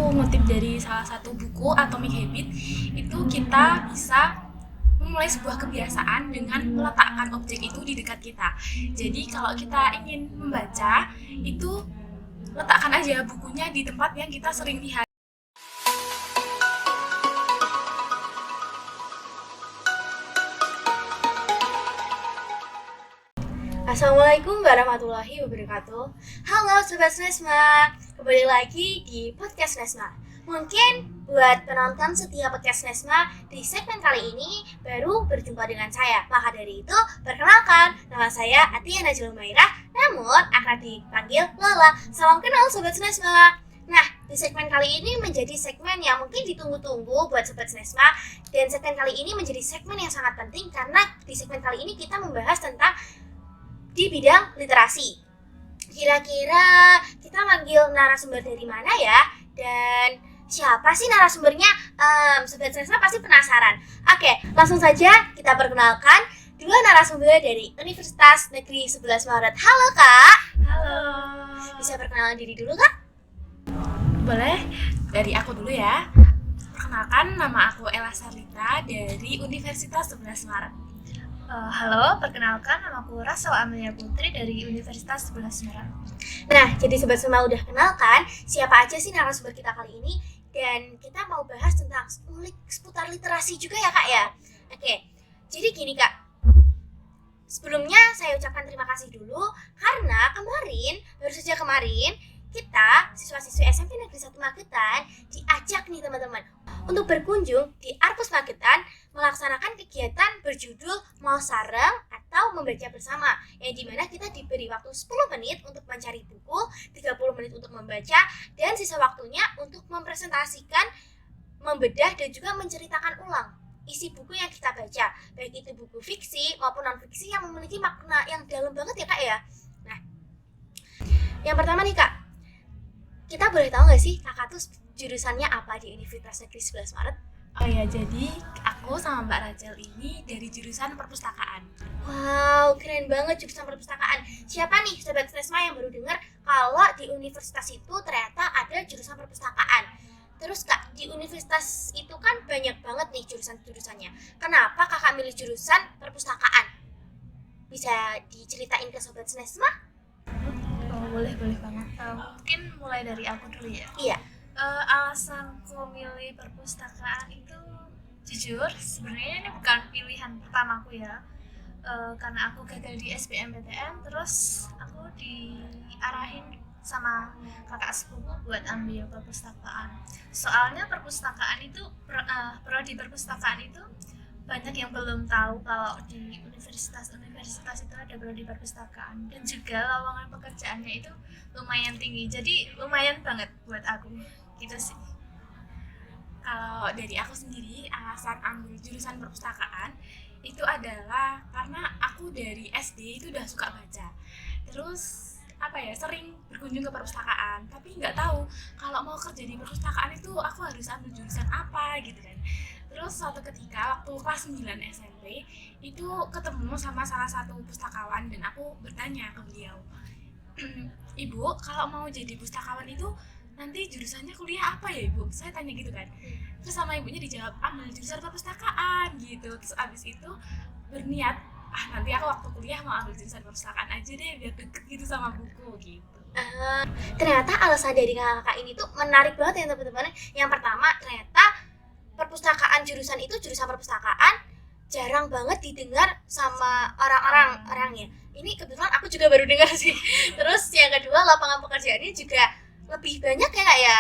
aku ngutip dari salah satu buku Atomic Habit, itu kita bisa memulai sebuah kebiasaan dengan meletakkan objek itu di dekat kita. Jadi kalau kita ingin membaca, itu letakkan aja bukunya di tempat yang kita sering lihat. Assalamualaikum warahmatullahi wabarakatuh. Halo Sobat Nesma, kembali lagi di Podcast Nesma. Mungkin buat penonton setia Podcast Nesma di segmen kali ini baru berjumpa dengan saya. Maka dari itu, perkenalkan, nama saya Atia Najla Mairah, namun akrab dipanggil Lola. Salam kenal Sobat Nesma. Nah, di segmen kali ini menjadi segmen yang mungkin ditunggu-tunggu buat Sobat Nesma. Dan segmen kali ini menjadi segmen yang sangat penting karena di segmen kali ini kita membahas tentang di bidang literasi. Kira-kira kita manggil narasumber dari mana ya? Dan siapa sih narasumbernya? Sobat Nesma pasti penasaran. Oke, langsung saja kita perkenalkan dua narasumber dari Universitas Negeri 11 Maret. Halo Kak. Halo. Bisa perkenalan diri dulu Kak? Boleh, dari aku dulu ya. Perkenalkan, nama aku Ella Sarlita dari Universitas 11 Maret. Halo, perkenalkan namaku Rasel Amelia Putri dari Universitas 11 Maret. Nah, jadi Sobat Nesma udah kenalkan siapa aja sih narasumber kita kali ini. Dan kita mau bahas tentang seputar literasi juga ya Kak ya. Oke, jadi gini Kak. Sebelumnya saya ucapkan terima kasih dulu karena baru saja kemarin kita siswa-siswi SMP Negeri 1 Magetan diajak nih teman-teman untuk berkunjung di Arpus Magetan melaksanakan kegiatan berjudul Mau Sareng atau Membaca Bersama, yang dimana kita diberi waktu 10 menit untuk mencari buku, 30 menit untuk membaca, dan sisa waktunya untuk mempresentasikan, membedah, dan juga menceritakan ulang isi buku yang kita baca, baik itu buku fiksi maupun non-fiksi yang memiliki makna yang dalam banget ya Kak ya. Nah, yang pertama nih Kak, kita boleh tahu nggak sih kakak tuh jurusannya apa di Universitas Negeri 11 Maret? Oh ya, jadi aku sama Mbak Rachel ini dari jurusan perpustakaan. Wow, keren banget jurusan perpustakaan. Siapa nih Sobat Nesma yang baru dengar kalau di universitas itu ternyata ada jurusan perpustakaan? Terus Kak, di universitas itu kan banyak banget nih jurusan-jurusannya. Kenapa kakak milih jurusan perpustakaan? Bisa diceritain ke Sobat Nesma? Boleh banget. Mungkin mulai dari aku dulu ya. Iya. Alasanku milih perpustakaan itu jujur sebenarnya ini bukan pilihan pertamaku ya. Karena aku gagal di SBMPTN, terus aku diarahin sama kakak sepupu buat ambil perpustakaan. Soalnya perpustakaan itu prodi perpustakaan itu banyak yang belum tahu kalau di universitas itu ada prodi perpustakaan, dan juga lowongan pekerjaannya itu lumayan tinggi, jadi lumayan banget buat aku gitu sih. Kalau dari aku sendiri, alasan ambil jurusan perpustakaan itu adalah karena aku dari SD itu udah suka baca. Terus sering berkunjung ke perpustakaan, tapi nggak tahu kalau mau kerja di perpustakaan itu aku harus ambil jurusan apa gitu kan. Terus suatu ketika waktu kelas 9 SMP itu ketemu sama salah satu pustakawan dan aku bertanya ke beliau, Ibu, kalau mau jadi pustakawan itu nanti jurusannya kuliah apa ya Ibu? Saya tanya gitu kan. Terus sama ibunya dijawab, ambil jurusan perpustakaan gitu. Terus abis itu berniat, nanti aku waktu kuliah mau ambil jurusan perpustakaan aja deh biar deket gitu sama buku gitu. Ternyata alasan dari kakak ini tuh menarik banget ya teman-teman. Yang pertama, ternyata perpustakaan jurusan perpustakaan jarang banget didengar sama orang-orangnya. Ini kebetulan aku juga baru dengar sih. Terus yang kedua, lapangan pekerjaannya juga lebih banyak ya Kak ya.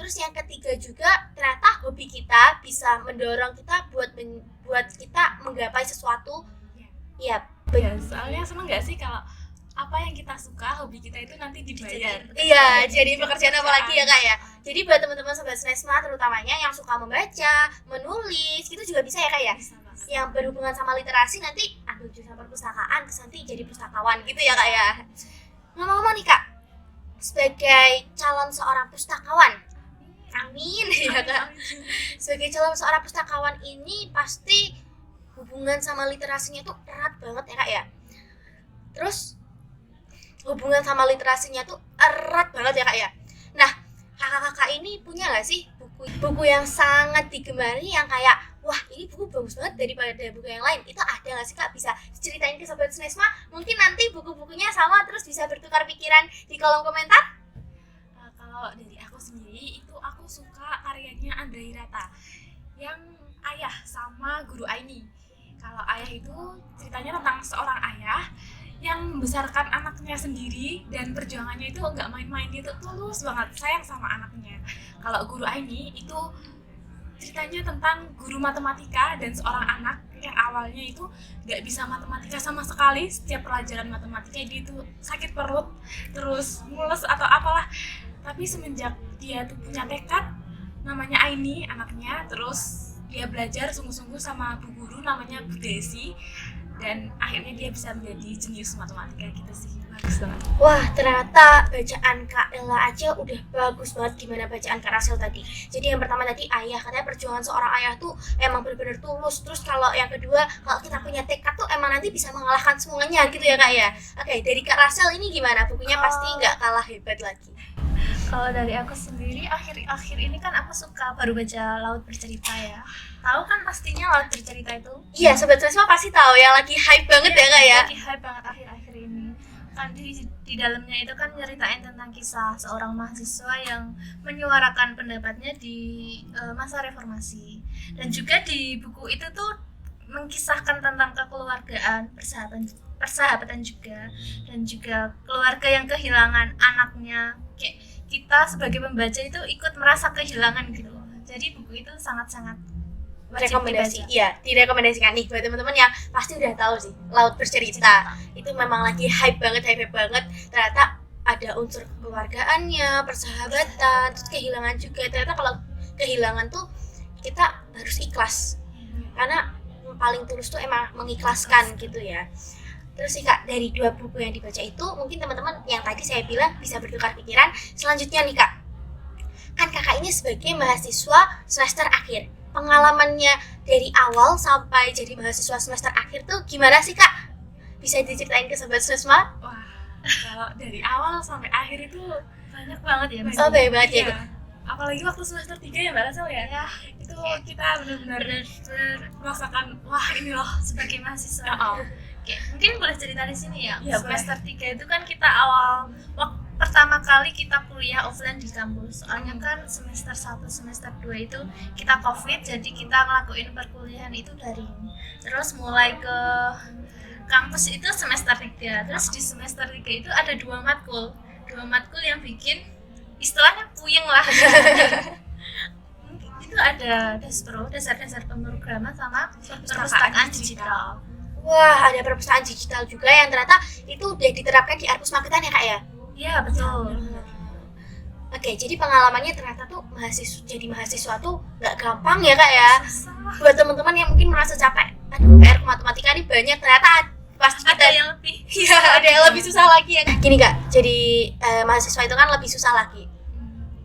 Terus yang ketiga juga, ternyata hobi kita bisa mendorong kita buat kita menggapai sesuatu. Ya, soalnya seneng gak sih kalau apa yang kita suka, hobi kita itu nanti dibayar. Iya, jadi pekerjaan apa lagi ya Kak ya. Jadi buat teman-teman Sobat Nesma terutamanya yang suka membaca, menulis, itu juga bisa ya Kak ya. Yang berhubungan sama literasi nanti ambil jurusan perpustakaan, nanti jadi pustakawan gitu ya Kak ya. Ngomong-ngomong nih Kak, sebagai calon seorang pustakawan, amin ya Kak. Sebagai calon seorang pustakawan ini pasti hubungan sama literasinya tuh erat banget ya Kak ya. Terus hubungan sama literasinya tuh erat banget ya Kak ya. Nah, kakak-kakak ini punya nggak sih buku yang sangat digemari yang kayak wah ini buku bagus banget daripada buku yang lain, itu ada nggak sih kak? Bisa diceritain ke Sobat Snesma, mungkin nanti buku-bukunya sama terus bisa bertukar pikiran di kolom komentar. Kalau dari aku sendiri itu aku suka karyanya Andra Hirata yang Ayah sama Guru Aini. Kalau Ayah itu ceritanya tentang seorang ayah yang membesarkan anaknya sendiri dan perjuangannya itu nggak main-main gitu, tulus banget sayang sama anaknya. Kalau Guru Aini itu ceritanya tentang guru matematika dan seorang anak yang awalnya itu nggak bisa matematika sama sekali. Setiap pelajaran matematika dia itu sakit perut, terus mules atau apalah. Tapi semenjak dia tuh punya tekad, namanya Aini anaknya, terus dia belajar sungguh-sungguh sama bu guru namanya Bu Desi, dan akhirnya dia bisa menjadi jenius matematika gitu sih. Bagus banget. Wah, ternyata bacaan Kak Ella aja udah bagus banget. Gimana bacaan Kak Rasel tadi? Jadi yang pertama tadi ayah, katanya perjuangan seorang ayah tuh emang benar-benar tulus. Terus kalau yang kedua, kalau kita punya tekad tuh emang nanti bisa mengalahkan semuanya gitu ya Kak ya. Oke, dari Kak Rasel ini gimana? Bukunya pasti nggak kalah hebat lagi. Kalau dari aku sendiri, akhir-akhir ini kan aku suka baru baca Laut Bercerita ya. Tahu kan pastinya Laut Bercerita itu? Iya, Sobat Snesma pasti tahu ya, lagi hype banget ya Kak ya. Lagi hype banget akhir-akhir ini. Kan di dalamnya itu kan nyeritain tentang kisah seorang mahasiswa yang menyuarakan pendapatnya di masa reformasi. Dan juga di buku itu tuh mengkisahkan tentang kekeluargaan, persahabatan juga, dan juga keluarga yang kehilangan anaknya. Kayak kita sebagai pembaca itu ikut merasa kehilangan gitu loh. Jadi buku itu sangat-sangat wajib Rekomendasi, dibaca. iya direkomendasikan nih buat teman-teman yang pasti udah tahu sih Laut Bercerita. Itu memang lagi hype banget. Ternyata ada unsur kekeluargaannya, persahabatan, terus kehilangan juga. Ternyata kalau kehilangan tuh kita harus ikhlas, karena paling tulus tuh emang mengikhlaskan gitu ya. Terus sih Kak, dari dua buku yang dibaca itu mungkin teman-teman yang tadi saya bilang bisa bertukar pikiran. Selanjutnya nih Kak, kan kakak ini sebagai mahasiswa semester akhir, pengalamannya dari awal sampai jadi mahasiswa semester akhir tuh gimana sih Kak? Bisa diceritain ke Sobat Snesma? Wah, kalau dari awal sampai akhir itu Banyak banget ya. Oh, banyak banget ya. iya. Apalagi waktu semester 3 ya Mbak Rasel ya. Ya, Itu kita benar-benar merasakan wah ini loh. sebagai mahasiswa. Oh, Oke, mungkin boleh cerita di sini ya. Iya, Semester 3 itu kan kita pertama kali kita kuliah offline di kampus. Soalnya kan semester 1, semester 2 itu kita Covid, jadi kita ngelakuin perkuliahan itu daring. Terus mulai ke kampus itu semester 3. Terus di semester 3 itu ada dua matkul yang bikin istilahnya puyeng lah. Itu ada dasar-dasar pemrograman sama perpustakaan digital. Wah, ada perpustakaan digital juga yang ternyata itu udah diterapkan di Arpus Magetan ya Kak ya? Iya, betul. Oke, jadi pengalamannya ternyata tuh jadi mahasiswa tuh nggak gampang ya Kak ya. Buat teman-teman yang mungkin merasa capek, aduh PR matematika ini banyak, ternyata pasti Ada kita yang lebih iya ada yang lebih susah lagi ya. Gini Kak, jadi mahasiswa itu kan lebih susah lagi.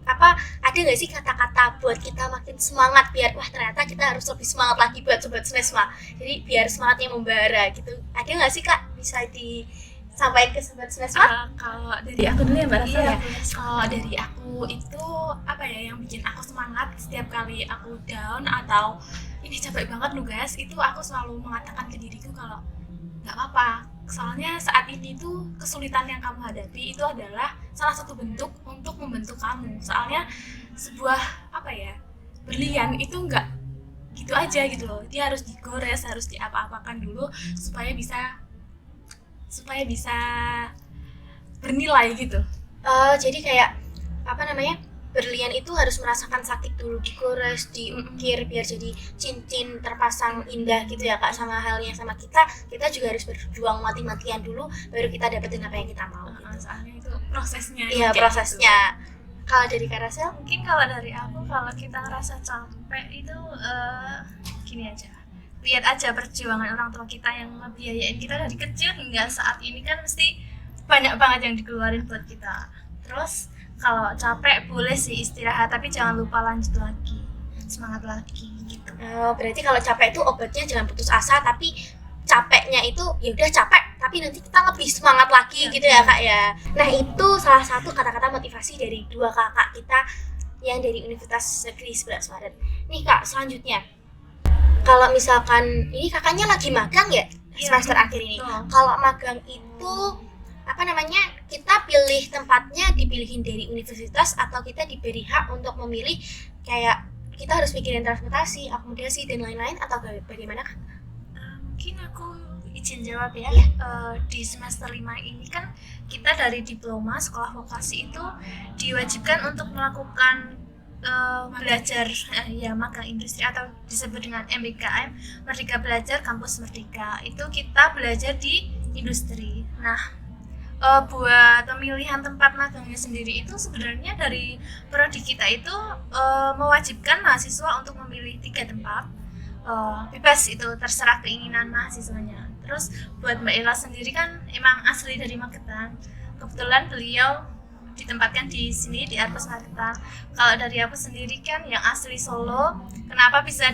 Apa ada nggak sih kata-kata buat kita makin semangat biar wah ternyata kita harus lebih semangat lagi buat Sobat Snesma, jadi biar semangatnya membara gitu, ada nggak sih Kak, bisa disampaikan ke Sobat Snesma? kalau dari aku dulu ya Mbak Rasel ya. boleh. Kalau dari aku itu apa ya yang bikin aku semangat setiap kali aku down atau ini capek banget nugas, itu aku selalu mengatakan ke diriku kalau nggak apa-apa. Soalnya saat ini tuh kesulitan yang kamu hadapi itu adalah salah satu bentuk untuk membentuk kamu. Soalnya sebuah apa ya berlian itu nggak gitu aja gitu loh. Dia harus digores, harus diapa-apakan dulu supaya bisa bernilai gitu. Jadi kayak apa namanya, berlian itu harus merasakan sakit dulu, digores, diukir biar jadi cincin terpasang indah gitu ya Kak. Sama halnya sama kita juga harus berjuang mati-matian dulu baru kita dapetin apa yang kita mau. Soalnya itu prosesnya. Iya, kayak prosesnya. Kalau dari Kak Rasel? Mungkin kalau dari aku, kalau kita ngerasa capek itu gini aja, lihat aja perjuangan orang tua kita yang ngebiayain kita dari kecil hingga saat ini, kan mesti banyak banget yang dikeluarin buat kita. Terus kalau capek boleh sih istirahat, tapi jangan lupa lanjut lagi, semangat lagi gitu. Berarti kalau capek itu obatnya jangan putus asa, tapi capeknya itu ya udah capek tapi tapi nanti kita lebih semangat lagi gitu ya kak ya. Nah itu salah satu kata-kata motivasi dari dua kakak kita yang dari Universitas Negeri 11 Maret. Nih kak, selanjutnya kalau misalkan ini kakaknya lagi magang ya semester akhir ini. Kalau magang itu apa namanya, kita pilih tempatnya dipilihin dari universitas atau kita diberi hak untuk memilih kayak kita harus mikirin transportasi, akomodasi dan lain-lain, atau bagaimana kak? Mungkin aku izin jawab ya. Iya. Di semester 5 ini kan kita dari diploma sekolah vokasi itu diwajibkan untuk melakukan belajar ya magang industri atau disebut dengan MBKM, Merdeka Belajar Kampus Merdeka. Itu kita belajar di industri. Nah, buat pemilihan tempat magangnya sendiri itu sebenarnya dari prodi kita itu mewajibkan mahasiswa untuk memilih 3 tempat. Bebas, itu terserah keinginan mahasiswanya. Terus buat Mbak Ella sendiri kan emang asli dari Magetan. Kebetulan beliau ditempatkan di sini di Arpus Magetan. Kalau dari aku sendiri kan yang asli Solo, kenapa bisa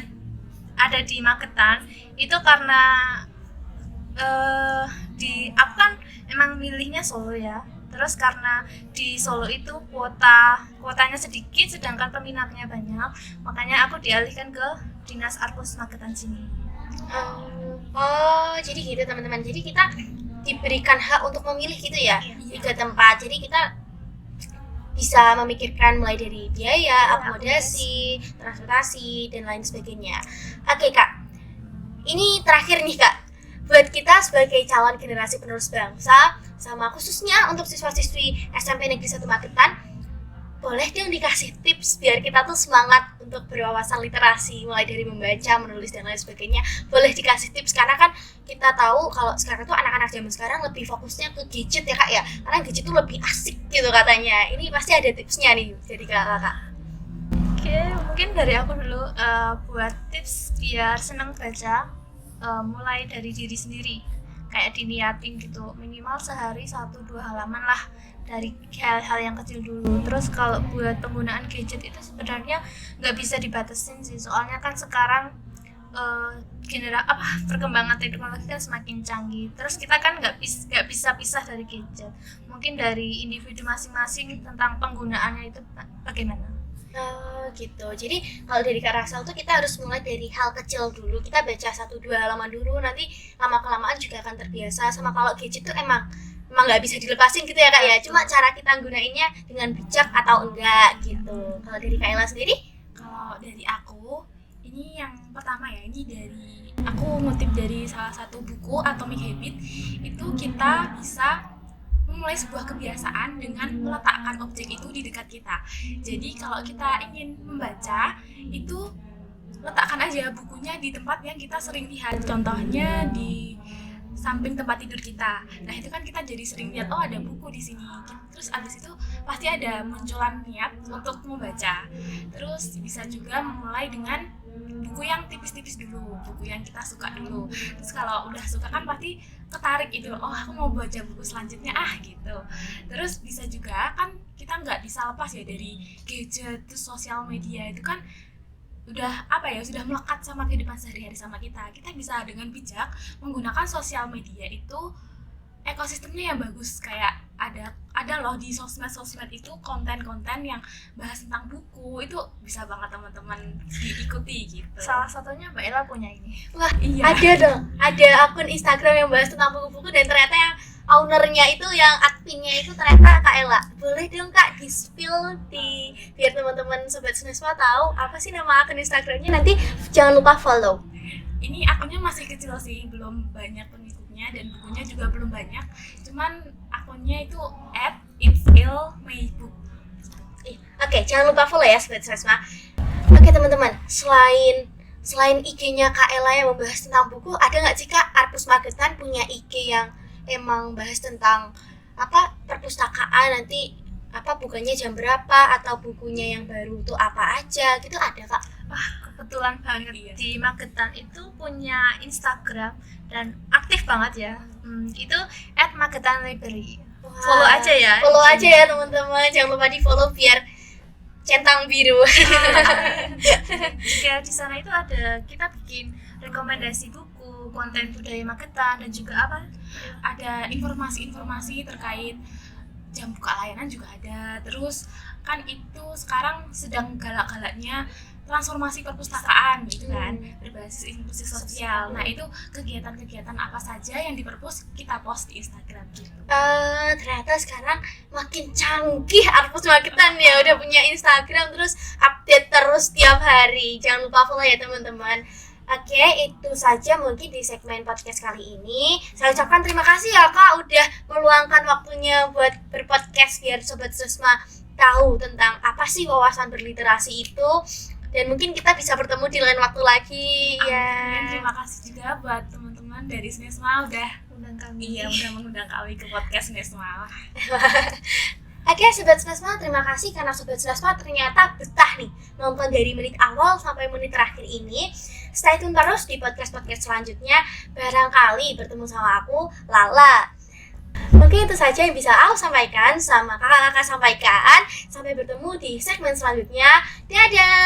ada di Magetan? Itu karena aku kan emang milihnya Solo ya. Terus karena di Solo itu kuotanya sedikit sedangkan peminatnya banyak, makanya aku dialihkan ke Dinas Arpus Magetan sini. Oh, jadi gitu teman-teman. Jadi kita diberikan hak untuk memilih gitu ya, 3 tempat. Jadi kita bisa memikirkan mulai dari biaya, akomodasi, transportasi, dan lain sebagainya. Oke kak, ini terakhir nih kak, buat kita sebagai calon generasi penerus bangsa, sama khususnya untuk siswa-siswi SMP Negeri 1 Magetan, boleh dong dikasih tips biar kita tuh semangat untuk berwawasan literasi, mulai dari membaca, menulis, dan lain sebagainya. Boleh dikasih tips, karena kan kita tahu kalau sekarang tuh anak-anak zaman sekarang lebih fokusnya ke gadget ya kak ya, karena gadget tuh lebih asik gitu katanya. Ini pasti ada tipsnya nih dari kakak. Oke, mungkin dari aku dulu buat tips biar senang baca, mulai dari diri sendiri, kayak diniatin gitu, minimal sehari 1-2 halaman lah dari hal-hal yang kecil dulu. Terus kalau buat penggunaan gadget itu sebenarnya nggak bisa dibatasin sih, soalnya kan sekarang perkembangan teknologi kan semakin canggih. Terus kita kan nggak bisa pisah dari gadget. Mungkin dari individu masing-masing tentang penggunaannya itu bagaimana? Gitu. Jadi kalau dari Kak Rasal tuh kita harus mulai dari hal kecil dulu. Kita baca 1-2 halaman dulu, nanti lama-kelamaan juga akan terbiasa. Sama kalau gadget tuh emang nggak bisa dilepasin gitu ya kak ya. Cuma cara kita gunainnya dengan bijak atau enggak gitu. Kalau dari Kak Ella sendiri? Kalau dari aku, ini yang pertama ya, ini dari aku ngutip dari salah satu buku Atomic Habit. Itu kita bisa memulai sebuah kebiasaan dengan meletakkan objek itu di dekat kita. Jadi kalau kita ingin membaca, itu letakkan aja bukunya di tempat yang kita sering lihat. Contohnya di samping tempat tidur kita. Nah itu kan kita jadi sering lihat, oh ada buku di sini. Terus abis itu pasti ada munculan niat untuk membaca. Terus bisa juga memulai dengan buku yang tipis-tipis dulu, buku yang kita suka dulu. Terus kalau udah suka kan pasti ketarik itu, oh aku mau baca buku selanjutnya gitu. Terus bisa juga kan kita nggak bisa lepas ya dari gadget, terus sosial media itu kan udah sudah melekat sama kehidupan sehari-hari sama kita. Kita bisa dengan bijak menggunakan sosial media itu ekosistemnya yang bagus, kayak ada loh di sosmed itu konten-konten yang bahas tentang buku, itu bisa banget teman-teman diikuti gitu. Salah satunya Mbak Ella punya ini. Wah, iya. Ada dong. Ada akun Instagram yang bahas tentang buku-buku, dan ternyata yang ownernya itu, yang adminnya itu ternyata Kak Ella. Boleh dong Kak di-spill biar teman-teman Sobat Sunesma tahu apa sih nama akun Instagramnya, nanti jangan lupa follow. Ini akunnya masih kecil sih, belum banyak pengikutnya dan bukunya juga belum banyak. Cuman akunnya itu @itsilmaybook. Oke, jangan lupa follow ya Sobat Sunesma. Oke teman-teman, selain IG-nya Kak Ella yang membahas tentang buku, ada nggak sih Kak Arpus Magetan punya IG yang emang bahas tentang perpustakaan, nanti bukunya jam berapa, atau bukunya yang baru tuh apa aja gitu, ada Kak? Wah, kebetulan banget di Magetan itu punya Instagram dan aktif banget ya. Itu @magetanlibrary. Follow aja ya. Follow aja ya teman-teman, jangan lupa di follow biar centang biru. Jika di sana itu ada, kita bikin rekomendasi buku, konten budaya Magetan dan juga apa? Ada informasi-informasi terkait jam buka layanan juga ada. Terus kan itu sekarang sedang galak-galaknya transformasi perpustakaan gitu kan, berbasis inklusi sosial. Nah itu kegiatan-kegiatan apa saja yang di perpus kita post di Instagram gitu. Ternyata sekarang makin canggih Arpus Magetan ya, udah punya Instagram terus update terus tiap hari. Jangan lupa follow ya teman-teman. Oke, itu saja mungkin di segmen podcast kali ini. Saya ucapkan terima kasih ya Kak udah meluangkan waktunya buat berpodcast biar Sobat Susma tahu tentang apa sih wawasan berliterasi itu. Dan mungkin kita bisa bertemu di lain waktu lagi. Amin. Terima kasih juga buat teman-teman dari Snesma udah mengundang kami ke podcast Snesma. Oke, Sobat Snesma, terima kasih karena Sobat Snesma ternyata betah nih nonton dari menit awal sampai menit terakhir ini. Stay tune terus di podcast-podcast selanjutnya. Barangkali bertemu sama aku, Lala. Mungkin itu saja yang bisa aku sampaikan sama kakak-kakak sampaikan. Sampai bertemu di segmen selanjutnya. Dadah!